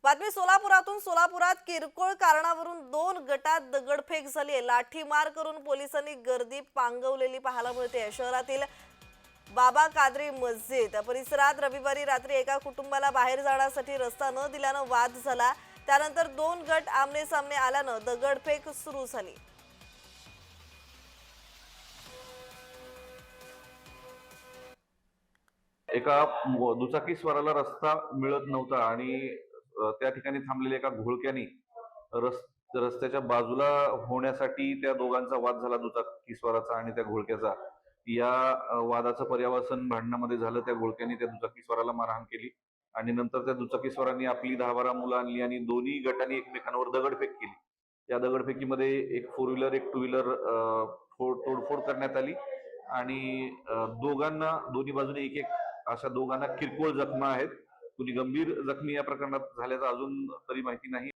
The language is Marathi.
बातमी सोलापुरातून सोलापुरात किरकोळ कारणावरून दोन गटात दगडफेक झाली। लाठीमार करून पोलिसांनी गर्दी पांगवलेली पाहायला मिळते। शहरातील बाबा कादरी मस्जिद परिसरात रविवारी रात्री एका कुटुंबाला बाहेर जाण्यासाठी रस्ता न दिल्यानं वाद झाला। त्यानंतर दोन गट आमने सामने आल्यानं दगडफेक सुरू झाली। एका दुचाकीस्वाराला रस्ता मिळत नव्हता आणि त्या ठिकाणी थांबलेल्या एका घोळक्याने रस्त्याच्या बाजूला होण्यासाठी त्या दोघांचा वाद झाला, दुचाकीस्वाराचा आणि त्या घोळक्याचा। या वादाचं पर्यावसन भांडणामध्ये झालं। त्या घोळक्याने त्या दुचाकीस्वाराला मारहाण केली आणि नंतर त्या दुचाकीस्वारांनी आपली 10-12 मुलं आणली आणि दोन्ही गटांनी एकमेकांवर दगडफेक केली। या दगडफेकीमध्ये एक 4 व्हीलर एक 2 व्हीलर तोडफोड करण्यात आली आणि दोघांना दोन्ही बाजूने एक एक अशा दोघांना किरकोळ जखमा आहेत। कुणी गंभीर जखमी या प्रकरणात झाल्याचं अजून तरी माहिती नाही।